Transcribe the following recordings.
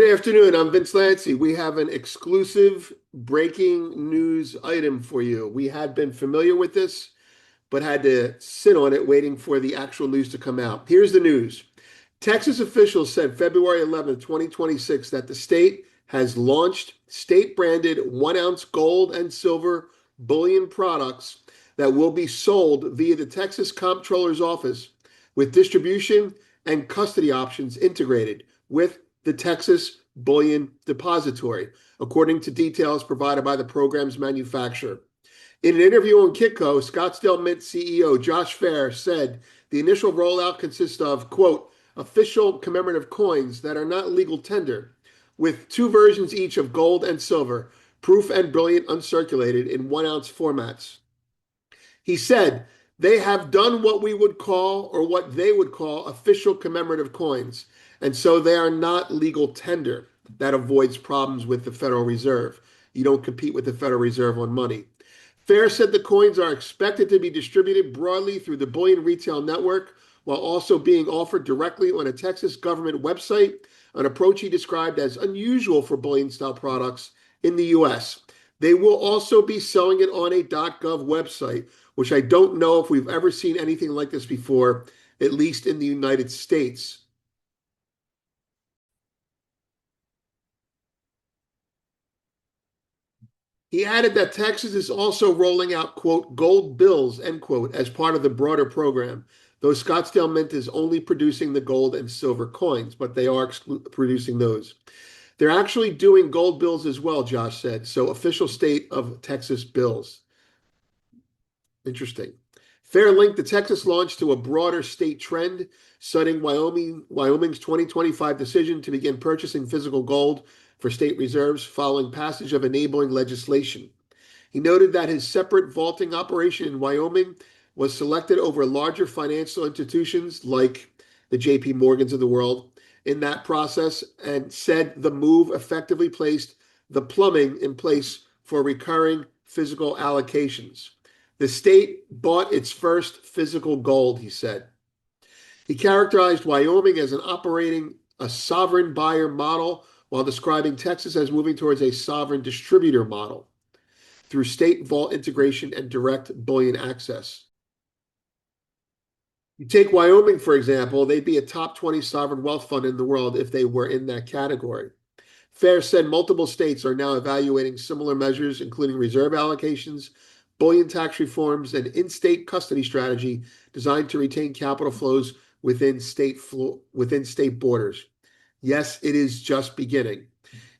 Good afternoon. I'm Vince Lancy. We have an exclusive breaking news item for you. We had been familiar with this, but had to sit on it waiting for the actual news to come out. Here's the news. Texas officials said February 11th, 2026, that the state has launched state-branded 1-ounce gold and silver bullion products that will be sold via the Texas Comptroller's Office with distribution and custody options integrated with the Texas Bullion Depository, according to details provided by the program's manufacturer. In an interview on Kitco, Scottsdale Mint CEO Josh Fair said the initial rollout consists of, quote, official commemorative coins that are not legal tender, with 2 versions each of gold and silver, proof and brilliant uncirculated in 1-ounce formats. He said, they have done what we would call, or what they would call, official commemorative coins, and so they are not legal tender. That avoids problems with the Federal Reserve. You don't compete with the Federal Reserve on money. Fair said the coins are expected to be distributed broadly through the Bullion Retail Network, while also being offered directly on a Texas government website, an approach he described as unusual for bullion-style products in the U.S. They will also be selling it on a .gov website, which I don't know if we've ever seen anything like this before, at least in the United States. He added that Texas is also rolling out, quote, gold bills, end quote, as part of the broader program, though Scottsdale Mint is only producing the gold and silver coins, but they are producing those. They're actually doing gold bills as well, Josh said, so official state of Texas bills. Interesting. Fair linked the Texas launch to a broader state trend, citing Wyoming's 2025 decision to begin purchasing physical gold for state reserves following passage of enabling legislation. He noted that his separate vaulting operation in Wyoming was selected over larger financial institutions like the JP Morgans of the world in that process, and said the move effectively placed the plumbing in place for recurring physical allocations. The state bought its first physical gold, he said. He characterized Wyoming as operating a sovereign buyer model, while describing Texas as moving towards a sovereign distributor model through state vault integration and direct bullion access. You take Wyoming, for example, they'd be a top 20 sovereign wealth fund in the world if they were in that category. Fair said multiple states are now evaluating similar measures, including reserve allocations, bullion tax reforms, and in-state custody strategy designed to retain capital flows within state borders. Yes, it is just beginning.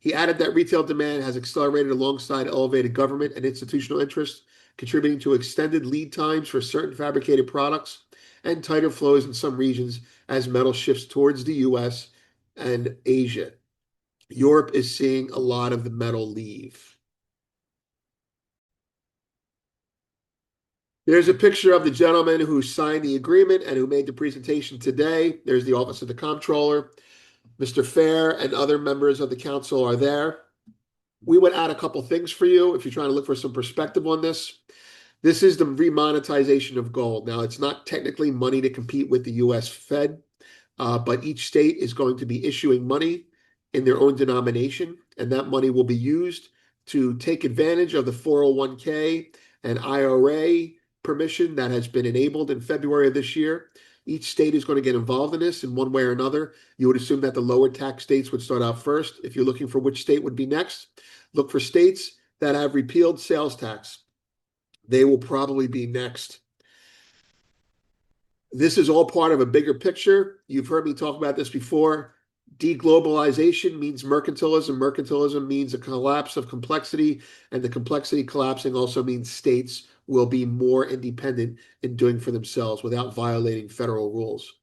He added that retail demand has accelerated alongside elevated government and institutional interest, contributing to extended lead times for certain fabricated products and tighter flows in some regions as metal shifts towards the U.S. and Asia. Europe is seeing a lot of the metal leave. There's a picture of the gentleman who signed the agreement and who made the presentation today. There's the Office of the Comptroller. Mr. Fair and other members of the council are there. We would add a couple things for you if you're trying to look for some perspective on this. This is the remonetization of gold. Now, it's not technically money to compete with the U.S. Fed, but each state is going to be issuing money in their own denomination, and that money will be used to take advantage of the 401k and IRA permission that has been enabled in February of this year. Each state is going to get involved in this in one way or another. You would assume that the lower tax states would start out first. If you're looking for which state would be next, look for states that have repealed sales tax. They will probably be next. This is all part of a bigger picture. You've heard me talk about this before. Deglobalization means mercantilism. Mercantilism means a collapse of complexity, and the complexity collapsing also means states will be more independent in doing for themselves without violating federal rules.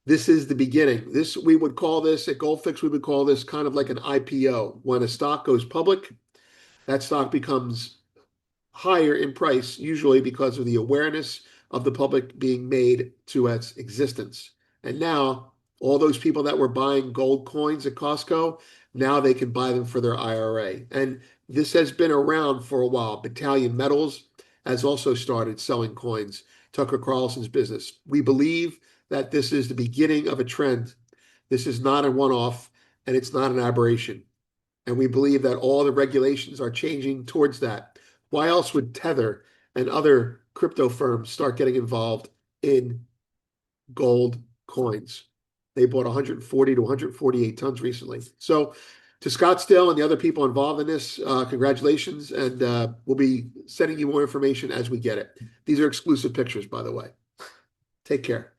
This is the beginning. We would call this, at Goldfix, we would call this kind of like an IPO. When a stock goes public, that stock becomes higher in price, usually because of the awareness of the public being made to its existence. And now, all those people that were buying gold coins at Costco, now they can buy them for their IRA. And this has been around for a while. Battalion Metals has also started selling coins, Tucker Carlson's business. We believe that this is the beginning of a trend. This is not a one-off, and it's not an aberration. And we believe that all the regulations are changing towards that. Why else would Tether and other crypto firms start getting involved in gold coins? They bought 140 to 148 tons recently. So to Scottsdale and the other people involved in this, congratulations. And we'll be sending you more information as we get it. These are exclusive pictures, by the way. Take care.